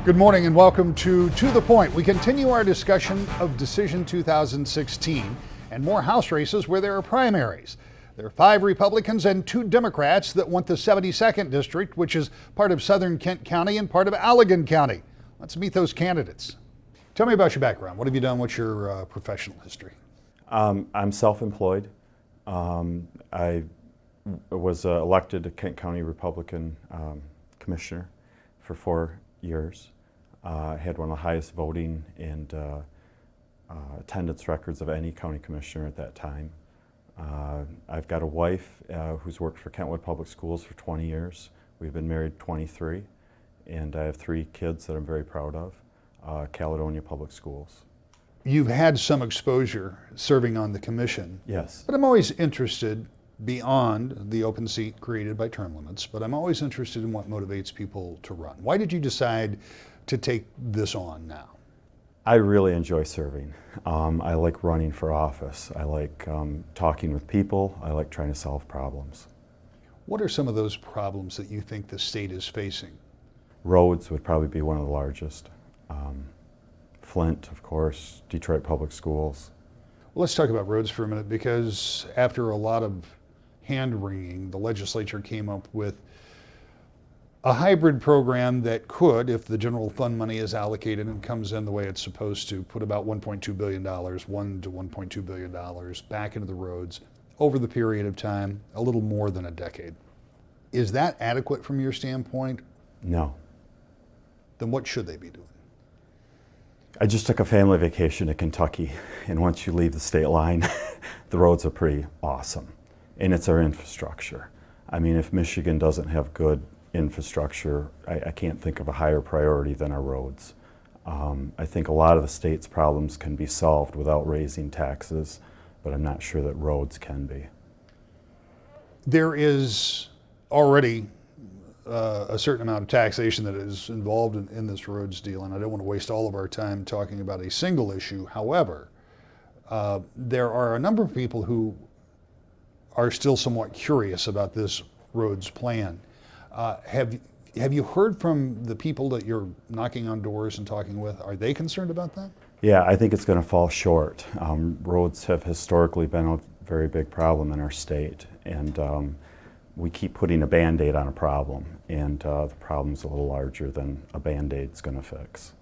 Good morning and welcome to the Point. We continue our discussion of Decision 2016 and more House races where there are primaries. There are 5 Republicans and 2 Democrats that want the 72nd District, which is part of Southern Kent County and part of Allegan County. Let's meet those candidates. Tell me about your background. What have you done? What's your professional history? I'm self-employed. I was elected a Kent County Republican Commissioner for 4 years. I had one of the highest voting and attendance records of any county commissioner at that time. I've got a wife who's worked for Kentwood Public Schools for 20 years. We've been married 23, and I have 3 kids that I'm very proud of, Caledonia Public Schools. You've had some exposure serving on the commission. Yes. But I'm always interested, beyond the open seat created by term limits, but I'm always interested in what motivates people to run. Why did you decide to take this on now? I really enjoy serving. I like running for office. I like talking with people. I like trying to solve problems. What are some of those problems that you think the state is facing? Roads would probably be one of the largest. Flint, of course, Detroit Public Schools. Well, let's talk about roads for a minute, because after a lot of hand-wringing, the legislature came up with a hybrid program that could, if the general fund money is allocated and comes in the way it's supposed to, put about $1.2 billion, $1 to $1.2 billion back into the roads over the period of time, a little more than a decade. Is that adequate from your standpoint? No. Then what should they be doing? I just took a family vacation to Kentucky, and once you leave the state line, the roads are pretty awesome. And it's our infrastructure. I mean, if Michigan doesn't have good infrastructure, I can't think of a higher priority than our roads. I think a lot of the state's problems can be solved without raising taxes, but I'm not sure that roads can be. There is already a certain amount of taxation that is involved in this roads deal, and I don't want to waste all of our time talking about a single issue. However, there are a number of people who are still somewhat curious about this roads plan. Have you heard from the people that you're knocking on doors and talking with? Are they concerned about that? Yeah, I think it's going to fall short. Roads have historically been a very big problem in our state, and we keep putting a Band-Aid on a problem, and the problem's a little larger than a Band-Aid's going to fix.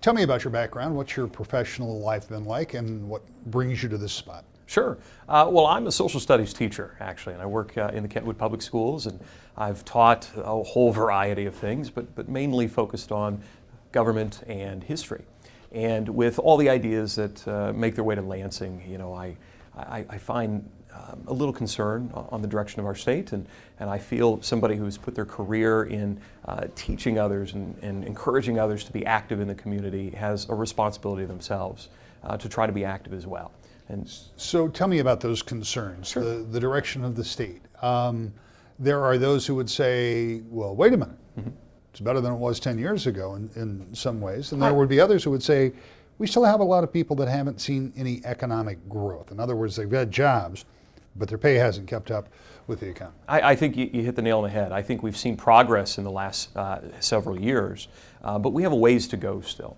Tell me about your background. What's your professional life been like, and what brings you to this spot? Sure. Well, I'm a social studies teacher, actually, and I work in the Kentwood Public Schools, and I've taught a whole variety of things, but mainly focused on government and history. And with all the ideas that make their way to Lansing, you know, I find a little concern on the direction of our state, and I feel somebody who's put their career in teaching others and encouraging others to be active in the community has a responsibility themselves to try to be active as well. And so tell me about those concerns, sure. the direction of the state. There are those who would say, well, wait a minute, it's better than it was 10 years ago in some ways. And there would be others who would say, we still have a lot of people that haven't seen any economic growth. In other words, they've had jobs, but their pay hasn't kept up with the economy. I think you hit the nail on the head. I think we've seen progress in the last several years, but we have a ways to go still.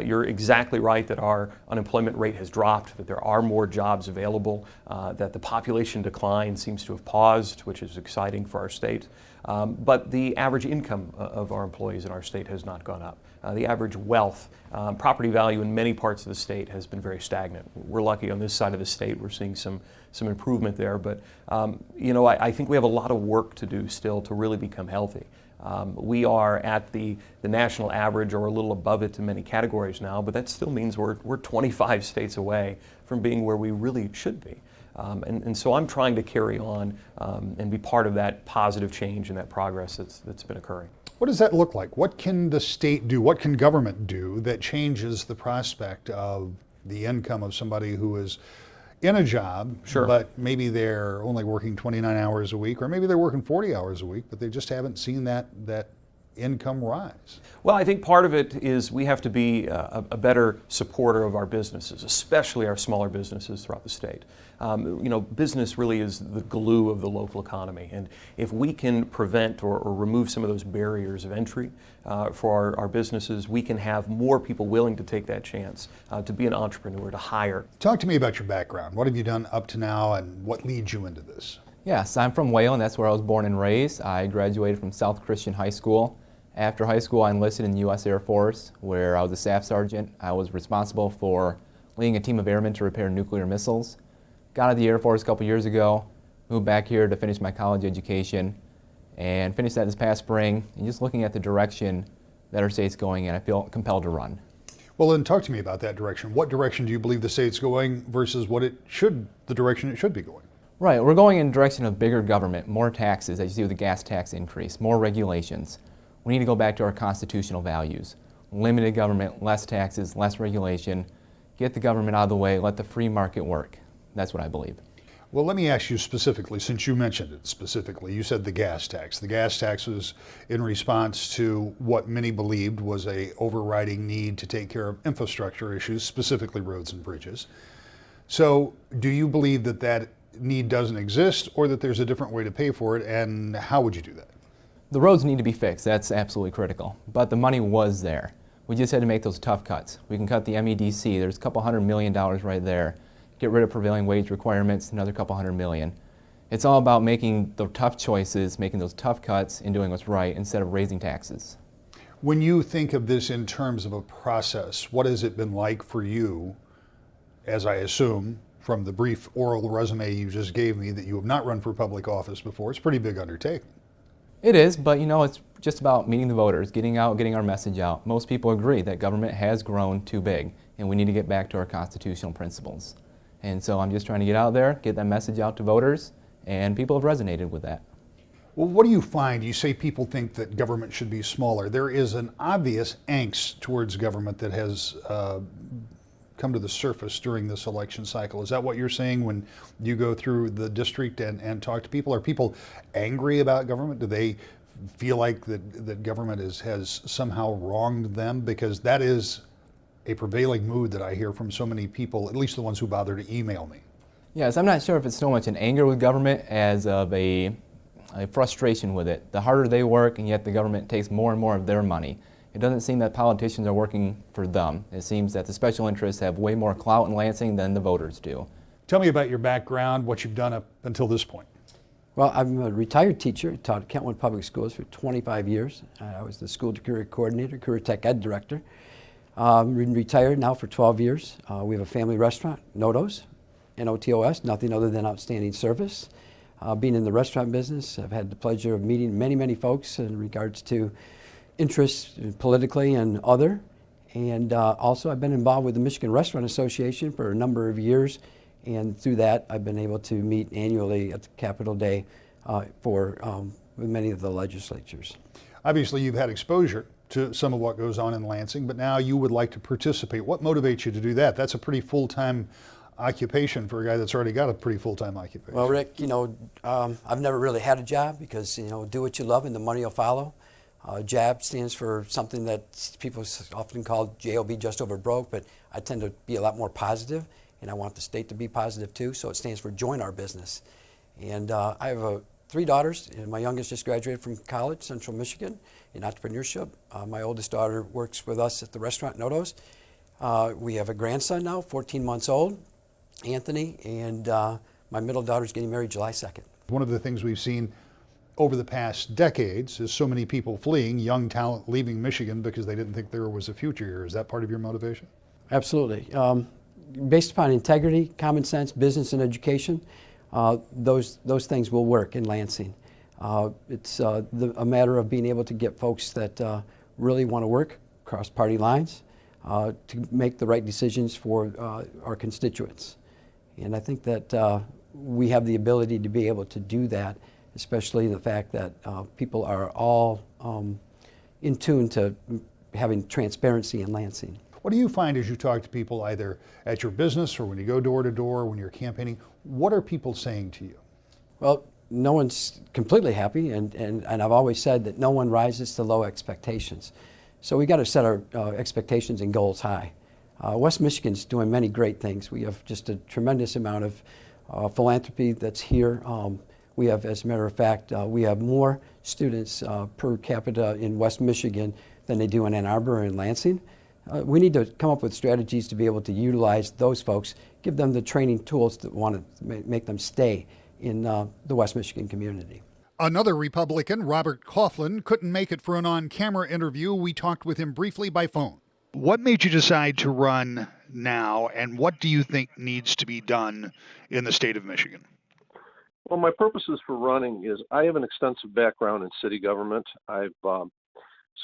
You're exactly right that our unemployment rate has dropped, that there are more jobs available, that the population decline seems to have paused, which is exciting for our state. But the average income of our employees in our state has not gone up. The average wealth, property value in many parts of the state has been very stagnant. We're lucky on this side of the state. We're seeing some improvement there, but you know, I think we have a lot of work to do still to really become healthy. We are at the national average or a little above it in many categories now, but that still means we're 25 states away from being where we really should be. And so I'm trying to carry on and be part of that positive change and that progress that's been occurring. What does that look like? What can the state do? What can government do that changes the prospect of the income of somebody who is in a job, sure. but maybe they're only working 29 hours a week, or maybe they're working 40 hours a week, but they just haven't seen that income rise? Well, I think part of it is we have to be a better supporter of our businesses, especially our smaller businesses throughout the state. Business really is the glue of the local economy, and if we can prevent or remove some of those barriers of entry for our businesses, we can have more people willing to take that chance to be an entrepreneur, to hire. Talk to me about your background. What have you done up to now, and what leads you into this? Yes, I'm from Wayland. That's where I was born and raised. I graduated from South Christian High School. After high school, I enlisted in the U.S. Air Force, where I was a staff sergeant. I was responsible for leading a team of airmen to repair nuclear missiles. Got out of the Air Force a couple years ago, moved back here to finish my college education, and finished that this past spring. And just looking at the direction that our state's going in, I feel compelled to run. Well, then talk to me about that direction. What direction do you believe the state's going versus the direction it should be going? Right, we're going in the direction of bigger government, more taxes, as you see with the gas tax increase, more regulations. We need to go back to our constitutional values. Limited government, less taxes, less regulation. Get the government out of the way, let the free market work. That's what I believe. Well, let me ask you specifically, since you mentioned it specifically, you said the gas tax. The gas tax was in response to what many believed was a overriding need to take care of infrastructure issues, specifically roads and bridges. So do you believe that that need doesn't exist, or that there's a different way to pay for it, and how would you do that? The roads need to be fixed, that's absolutely critical. But the money was there. We just had to make those tough cuts. We can cut the MEDC, there's a couple $100 million right there. Get rid of prevailing wage requirements, another couple $100 million. It's all about making the tough choices, making those tough cuts, and doing what's right instead of raising taxes. When you think of this in terms of a process, what has it been like for you, as I assume, from the brief oral resume you just gave me, that you have not run for public office before? It's a pretty big undertaking. It is, but it's just about meeting the voters, getting out, getting our message out. Most people agree that government has grown too big, and we need to get back to our constitutional principles. And so I'm just trying to get out there, get that message out to voters, and people have resonated with that. Well, what do you find? You say people think that government should be smaller. There is an obvious angst towards government that has come to the surface during this election cycle. Is that what you're saying when you go through the district and talk to people? Are people angry about government? Do they feel like that government has somehow wronged them? Because that is a prevailing mood that I hear from so many people, at least the ones who bother to email me. Yes, I'm not sure if it's so much an anger with government as of a frustration with it. The harder they work, and yet the government takes more and more of their money. It doesn't seem that politicians are working for them. It seems that the special interests have way more clout in Lansing than the voters do. Tell me about your background, what you've done up until this point. Well, I'm a retired teacher, taught at Kentwood Public Schools for 25 years. I was the school career coordinator, career tech ed director. Retired now for 12 years. We have a family restaurant, Notos, N-O-T-O-S, nothing other than outstanding service. Being in the restaurant business, I've had the pleasure of meeting many, many folks in regards to interests politically and other. And also I've been involved with the Michigan Restaurant Association for a number of years. And through that, I've been able to meet annually at the Capitol Day with many of the legislatures. Obviously, you've had exposure to some of what goes on in Lansing, but now you would like to participate. What motivates you to do that? That's a pretty full-time occupation for a guy that's already got a pretty full-time occupation. Well, Rick, I've never really had a job because, do what you love and the money will follow. JAB stands for something that people often call JOB, just over broke, but I tend to be a lot more positive, and I want the state to be positive too, so it stands for Join Our Business. And I have 3 daughters, and my youngest just graduated from college, Central Michigan, in entrepreneurship. My oldest daughter works with us at the restaurant Notos. We have a grandson now, 14 months old, Anthony, and my middle daughter's getting married July 2nd. One of the things we've seen over the past decades is so many people fleeing, young talent leaving Michigan because they didn't think there was a future here. Is that part of your motivation? Absolutely. Based upon integrity, common sense, business, and education, those things will work in Lansing. It's a matter of being able to get folks that really want to work across party lines to make the right decisions for our constituents. And I think that we have the ability to be able to do that, especially the fact that people are all in tune to having transparency in Lansing. What do you find as you talk to people either at your business or when you go door to door, when you're campaigning? What are people saying to you? Well, no one's completely happy, and I've always said that no one rises to low expectations. So we got to set our expectations and goals high. West Michigan's doing many great things. We have just a tremendous amount of philanthropy that's here. We have, as a matter of fact, we have more students per capita in West Michigan than they do in Ann Arbor and Lansing. We need to come up with strategies to be able to utilize those folks, give them the training tools that want to make them stay in the West Michigan community. Another Republican, Robert Coughlin, couldn't make it for an on-camera interview. We talked with him briefly by phone. What made you decide to run now, and what do you think needs to be done in the state of Michigan? Well, my purposes for running is I have an extensive background in city government. I've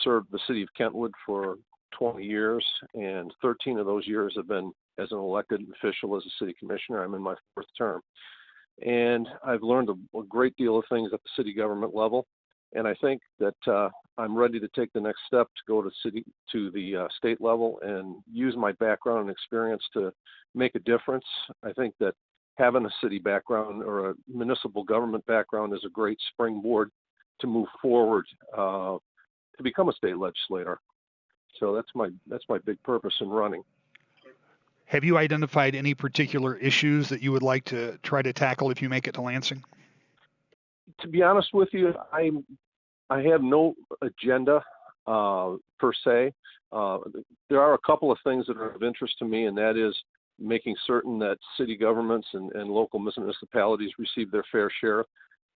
served the city of Kentwood for 20 years, and 13 of those years have been as an elected official as a city commissioner. I'm in my 4th term. And I've learned a great deal of things at the city government level. And I think that I'm ready to take the next step to go to the state level and use my background and experience to make a difference. I think that having a city background or a municipal government background is a great springboard to move forward to become a state legislator. So that's my big purpose in running. Have you identified any particular issues that you would like to try to tackle if you make it to Lansing? To be honest with you, I have no agenda per se. There are a couple of things that are of interest to me, and that is making certain that city governments and local municipalities receive their fair share.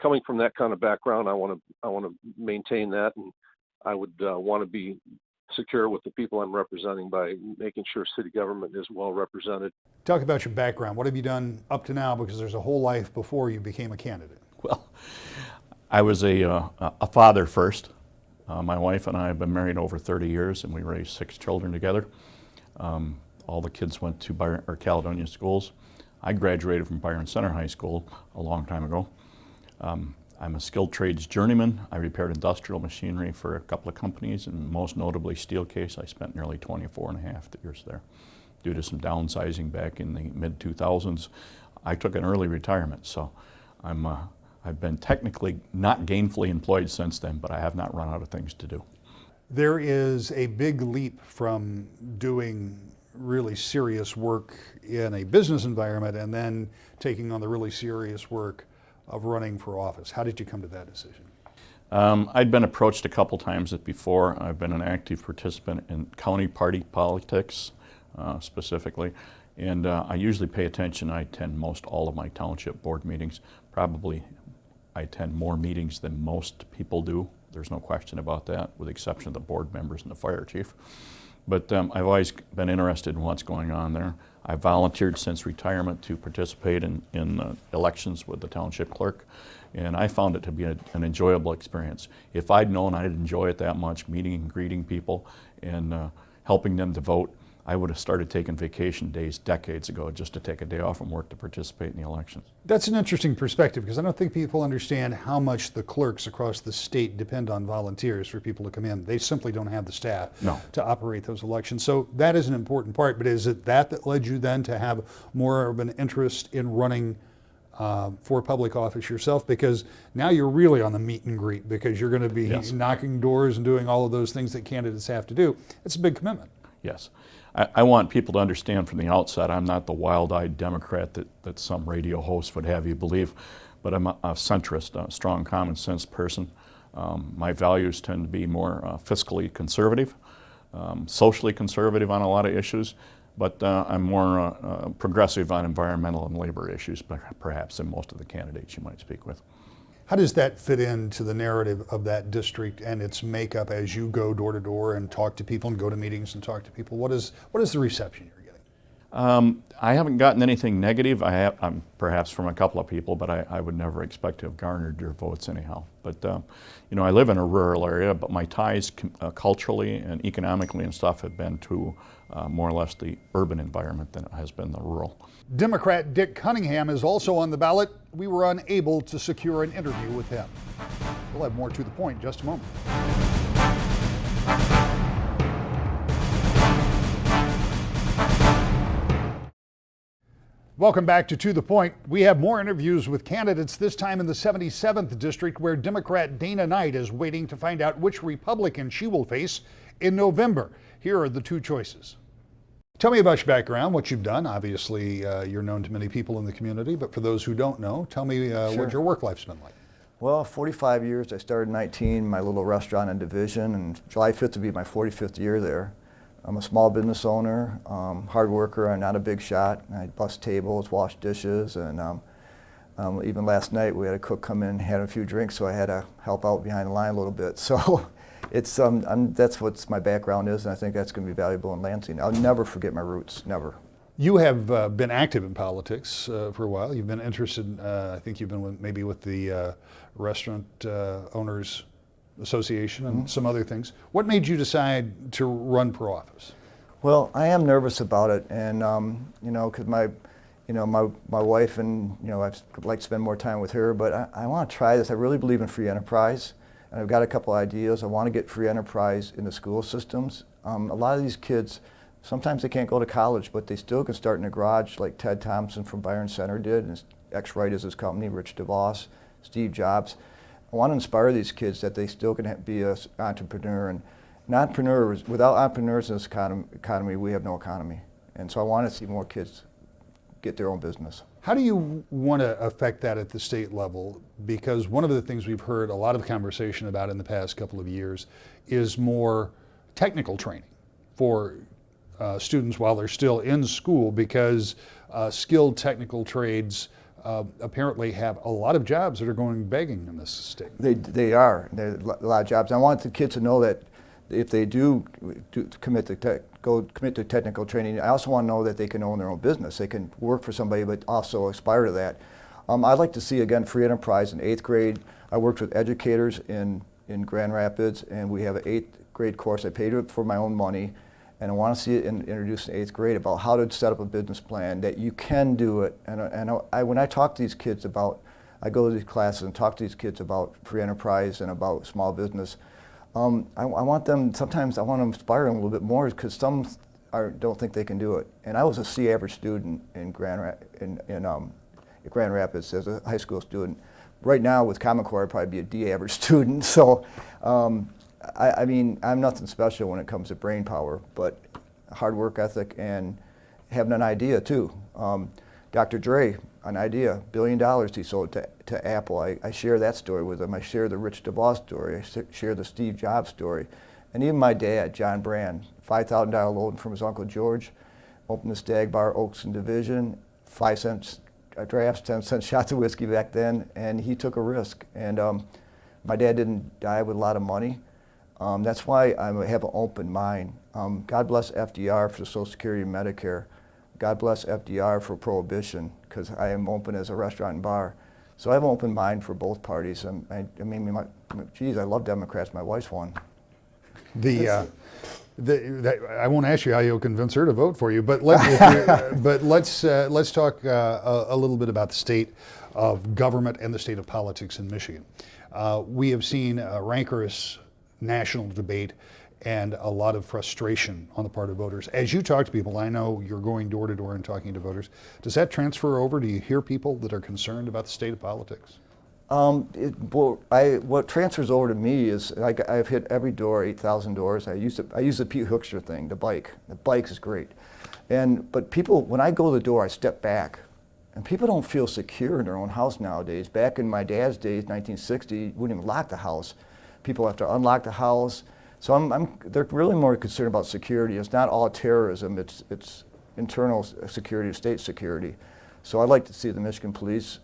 Coming from that kind of background, I want to maintain that, and I would want to be secure with the people I'm representing by making sure city government is well represented. Talk about your background. What have you done up to now? Because there's a whole life before you became a candidate. Well, I was a father first. My wife and I have been married over 30 years, and we raised 6 children together. All the kids went to Caledonia schools. I graduated from Byron Center High School a long time ago. I'm a skilled trades journeyman. I repaired industrial machinery for a couple of companies, and most notably Steelcase. I spent nearly 24 and a half years there. Due to some downsizing back in the mid-2000s, I took an early retirement, so I've been technically not gainfully employed since then, but I have not run out of things to do. There is a big leap from doing really serious work in a business environment and then taking on the really serious work of running for office. How did you come to that decision? I'd been approached a couple times before. I've been an active participant in county party politics specifically, and I usually pay attention. I attend most all of my township board meetings. Probably I attend more meetings than most people do. There's no question about that, with the exception of the board members and the fire chief. But I've always been interested in what's going on there. I volunteered since retirement to participate in elections with the township clerk, and I found it to be an enjoyable experience. If I'd known I'd enjoy it that much, meeting and greeting people and helping them to vote, I would have started taking vacation days decades ago just to take a day off from work to participate in the elections. That's an interesting perspective, because I don't think people understand how much the clerks across the state depend on volunteers for people to come in. They simply don't have the staff to operate those elections. So that is an important part, but is it that led you then to have more of an interest in running for public office yourself? Because now you're really on the meet and greet, because you're going to be knocking doors and doing all of those things that candidates have to do. It's a big commitment. Yes. I want people to understand from the outset, I'm not the wild-eyed Democrat that some radio hosts would have you believe, but I'm a centrist, a strong common sense person. My values tend to be more fiscally conservative, socially conservative on a lot of issues, but I'm more progressive on environmental and labor issues, perhaps, than most of the candidates you might speak with. How does that fit into the narrative of that district and its makeup as you go door to door and talk to people and go to meetings and talk to people? What is the reception you're getting? I haven't gotten anything negative. I'm perhaps from a couple of people, but I would never expect to have garnered your votes anyhow. But I live in a rural area, but my ties culturally and economically and stuff have been to more or less the urban environment than it has been the rural. Democrat Dick Cunningham is also on the ballot. We were unable to secure an interview with him. We'll have more to the point in just a moment. Welcome back to The Point. We have more interviews with candidates, this time in the 77th District, where Democrat Dana Knight is waiting to find out which Republican she will face in November. Here are the two choices. Tell me about your background, what you've done. Obviously, you're known to many people in the community, but for those who don't know, tell me what your work life's been like. Well, 45 years. I started 19, my little restaurant in Division, and July 5th will be my 45th year there. I'm a small business owner, hard worker. I'm not a big shot. I bust tables, wash dishes, and even last night we had a cook come in, had a few drinks, so I had to help out behind the line a little bit. So it's that's what my background is, and I think that's going to be valuable in Lansing. I'll never forget my roots, never. You have been active in politics for a while. You've been interested, I think you've been maybe with the Restaurant Owners Association and some other things. What made you decide to run for office? Well, I am nervous about it, and you know, because my wife and I'd like to spend more time with her, but I want to try this. I really believe in free enterprise, and I've got a couple ideas. I want to get free enterprise in the school systems. A lot of these kids, sometimes they can't go to college, but they still can start in a garage, like Ted Thompson from Byron Center did, and X-Rite is his company, Rich DeVos, Steve Jobs. I want to inspire these kids that they still can be an entrepreneur. And without entrepreneurs in this economy, we have no economy. And so I want to see more kids get their own business. How do you want to affect that at the state level? Because one of the things we've heard a lot of conversation about in the past couple of years is more technical training for students while they're still in school, because skilled technical trades apparently have a lot of jobs that are going begging in this state. They are. There are a lot of jobs. I want the kids to know that if they do commit to technical training, I also want to know that they can own their own business. They can work for somebody, but also aspire to that. I'd like to see, again, free enterprise in 8th grade. I worked with educators in Grand Rapids, and we have an 8th grade course. I paid it for my own money. And I want to see it introduced in 8th grade about how to set up a business plan, that you can do it. And when I talk to these kids I go to these classes and talk to these kids about free enterprise and about small business, I want them, sometimes I want to inspire them a little bit more, because some don't think they can do it. And I was a C average student in Grand Rapids as a high school student. Right now with Common Core, I'd probably be a D average student. So. I mean, I'm nothing special when it comes to brain power, but hard work ethic and having an idea too. Dr. Dre, an idea, $1 billion he sold to Apple. I share that story with him. I share the Rich DeVos story. I share the Steve Jobs story. And even my dad, John Brand, $5,000 loan from his Uncle George, opened the Stag Bar Oaks and Division, 5 cents drafts, 10 cent shots of whiskey back then, and he took a risk. And my dad didn't die with a lot of money. That's why I have an open mind. God bless FDR for Social Security and Medicare. God bless FDR for Prohibition, because I am open as a restaurant and bar. So I have an open mind for both parties. I love Democrats. My wife's one. I won't ask you how you'll convince her to vote for you, but let's talk a little bit about the state of government and the state of politics in Michigan. We have seen a rancorous national debate and a lot of frustration on the part of voters. As you talk to people, I know you're going door to door and talking to voters. Does that transfer over? Do you hear people that are concerned about the state of politics? What transfers over to me is I've hit every door, 8,000 doors. I use the Pete Hoekstra thing, the bike. The bike is great, but people, when I go to the door, I step back, and people don't feel secure in their own house nowadays. Back in my dad's days, 1960, wouldn't even lock the house. People have to unlock the house. So they're really more concerned about security. It's not all terrorism, it's internal security, state security. So I'd like to see the Michigan police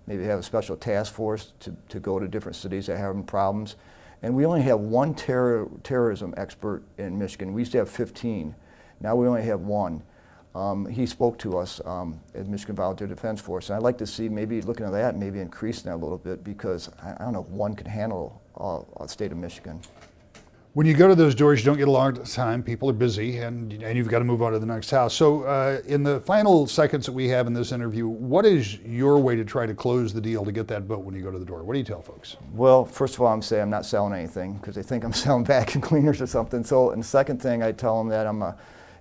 maybe have a special task force to go to different cities that are having problems. And we only have one terrorism expert in Michigan. We used to have 15. Now we only have one. He spoke to us at Michigan Volunteer Defense Force. And I'd like to see, maybe looking at that, maybe increasing that a little bit, because I don't know if one can handle the state of Michigan. When you go to those doors, you don't get a lot of time. People are busy, and you've got to move on to the next house. So in the final seconds that we have in this interview, what is your way to try to close the deal to get that vote when you go to the door? What do you tell folks? Well, first of all, I'm saying I'm not selling anything, because they think I'm selling vacuum cleaners or something. So, and the second thing, I tell them that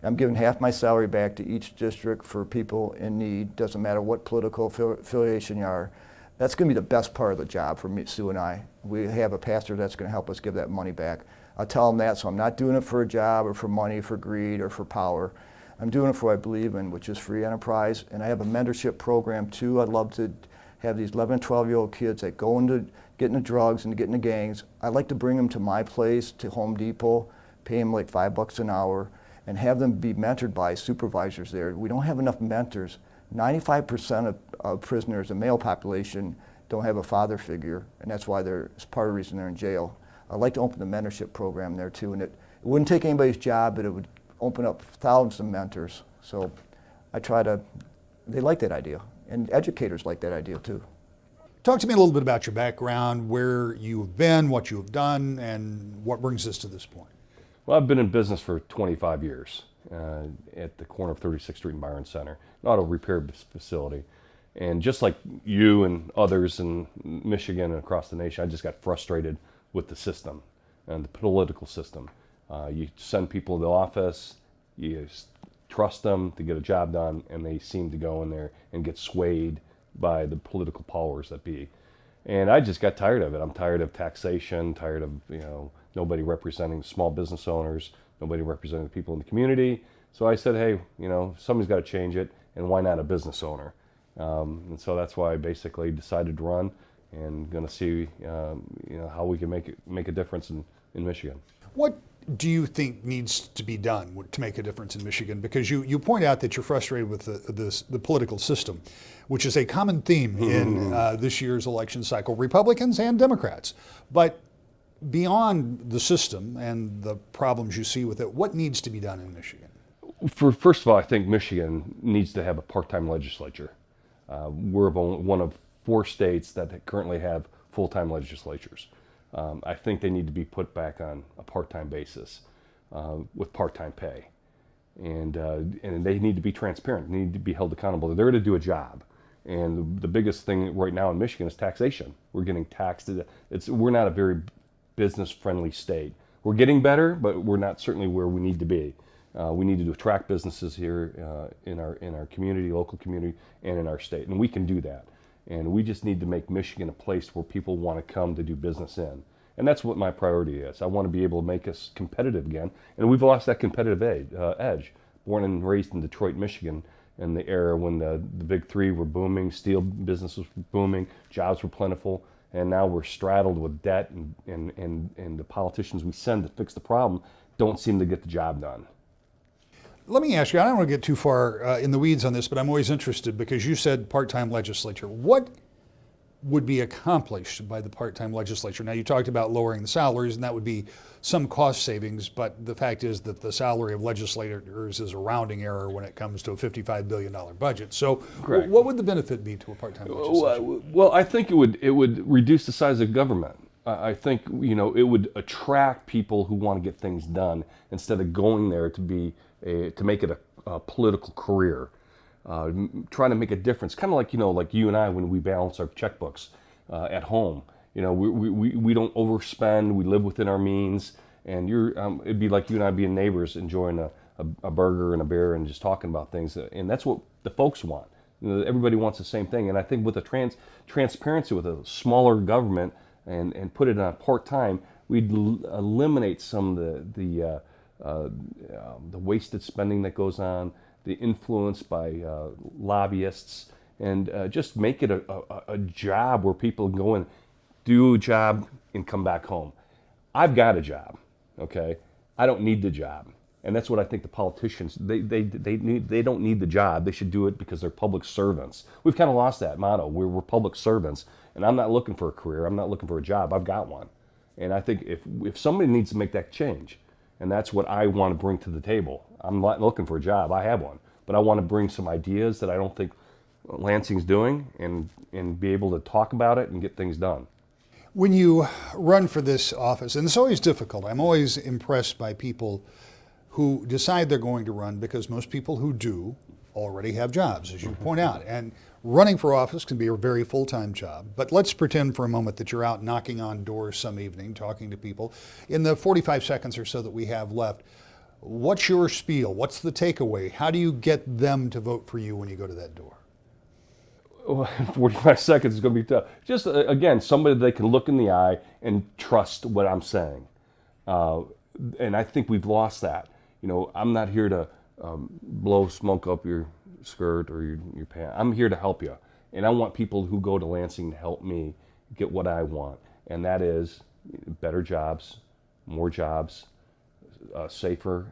I'm giving half my salary back to each district for people in need, doesn't matter what political affiliation you are. That's going to be the best part of the job for me, Sue and I. We have a pastor that's going to help us give that money back. I'll tell them that, so I'm not doing it for a job or for money, for greed, or for power. I'm doing it for what I believe in, which is free enterprise. And I have a mentorship program too. I'd love to have these 11, 12-year-old kids that go into get into drugs and get into gangs. I like to bring them to my place, to Home Depot, pay them like $5 an hour, and have them be mentored by supervisors there. We don't have enough mentors. 95% of prisoners, the male population, don't have a father figure, and that's why it's part of the reason they're in jail. I'd like to open the mentorship program there too, and it wouldn't take anybody's job, but it would open up thousands of mentors. So they like that idea, and educators like that idea too. Talk to me a little bit about your background, where you've been, what you have done, and what brings us to this point. Well, I've been in business for 25 years at the corner of 36th Street and Byron Center, an auto repair facility. And just like you and others in Michigan and across the nation, I just got frustrated with the system and the political system. You send people to the office, you trust them to get a job done, and they seem to go in there and get swayed by the political powers that be. And I just got tired of it. I'm tired of taxation, tired of nobody representing small business owners, nobody representing the people in the community. So I said, hey, somebody's got to change it, and why not a business owner? And so that's why I basically decided to run, and going to see how we can make a difference in Michigan. What do you think needs to be done to make a difference in Michigan? Because you point out that you're frustrated with the political system, which is a common theme in this year's election cycle, Republicans and Democrats. But beyond the system and the problems you see with it, what needs to be done in Michigan? First of all, I think Michigan needs to have a part-time legislature. We're one of 4 states that currently have full-time legislatures. I think they need to be put back on a part-time basis with part-time pay. And they need to be transparent, they need to be held accountable. They're there to do a job. And the biggest thing right now in Michigan is taxation. We're getting taxed. We're not a very business-friendly state. We're getting better, but we're not certainly where we need to be. We need to attract businesses here in our community, local community, and in our state. And we can do that. And we just need to make Michigan a place where people want to come to do business in. And that's what my priority is. I want to be able to make us competitive again. And we've lost that competitive edge. Born and raised in Detroit, Michigan, in the era when the big 3 were booming, steel business was booming, jobs were plentiful, and now we're straddled with debt, and the politicians we send to fix the problem don't seem to get the job done. Let me ask you, I don't want to get too far in the weeds on this, but I'm always interested because you said part-time legislature. What would be accomplished by the part-time legislature? Now, you talked about lowering the salaries, and that would be some cost savings, but the fact is that the salary of legislators is a rounding error when it comes to a $55 billion budget. So Correct. What would the benefit be to a part-time legislature? Well, I think it would reduce the size of government. I think it would attract people who want to get things done instead of going there to make it a political career. Trying to make a difference, kind of like like you and I when we balance our checkbooks at home. We don't overspend. We live within our means, and it'd be like you and I being neighbors, enjoying a burger and a beer and just talking about things. And that's what the folks want. Everybody wants the same thing. And I think with a transparency, with a smaller government, and put it on part-time, we'd eliminate some of the wasted spending that goes on, the influence by lobbyists, and just make it a job where people go and do a job and come back home. I've got a job, okay? I don't need the job. And that's what I think the politicians, they don't need the job. They should do it because they're public servants. We've kind of lost that motto. We're public servants. And I'm not looking for a career. I'm not looking for a job. I've got one. And I think if somebody needs to make that change, and that's what I want to bring to the table. I'm not looking for a job. I have one. But I want to bring some ideas that I don't think Lansing's doing and be able to talk about it and get things done. When you run for this office, and it's always difficult, I'm always impressed by people who decide they're going to run because most people who do already have jobs, as you point out. And running for office can be a very full-time job. But let's pretend for a moment that you're out knocking on doors some evening, talking to people. In the 45 seconds or so that we have left, What's your spiel? What's the takeaway? How do you get them to vote for you when you go to that door? 45 seconds is going to be tough. Just, again, somebody they can look in the eye and trust what I'm saying. And I think we've lost that. You know, I'm not here to blow smoke up your skirt or your pants. I'm here to help you. And I want people who go to Lansing to help me get what I want. And that is better jobs, more jobs, a safer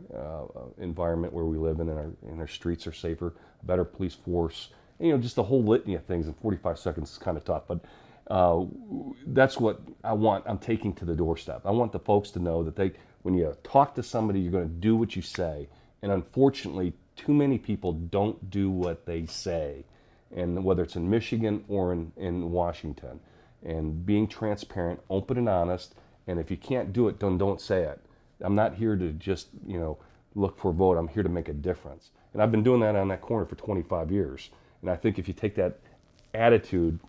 environment where we live in, and our streets are safer, a better police force. And, you know, just the whole litany of things in 45 seconds is kind of tough. But that's what I want. I'm taking to the doorstep. I want the folks to know that when you talk to somebody, you're going to do what you say. And unfortunately, too many people don't do what they say. And whether it's in Michigan or in Washington. And being transparent, open and honest. And if you can't do it, then don't say it. I'm not here to just, you know, look for a vote. I'm here to make a difference. And I've been doing that on that corner for 25 years. And I think if you take that attitude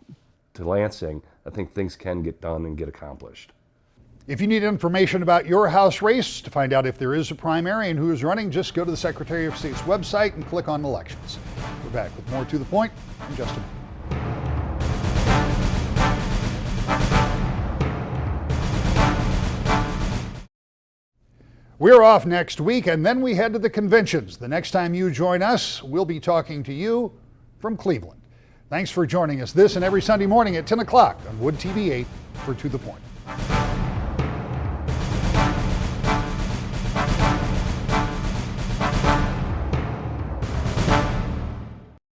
to Lansing, I think things can get done and get accomplished. If you need information about your House race, to find out if there is a primary and who is running, just go to the Secretary of State's website and click on elections. We're back with more To the Point in just a moment. We're off next week, and then we head to the conventions. The next time you join us, we'll be talking to you from Cleveland. Thanks for joining us this and every Sunday morning at 10 o'clock on Wood TV 8 for To the Point.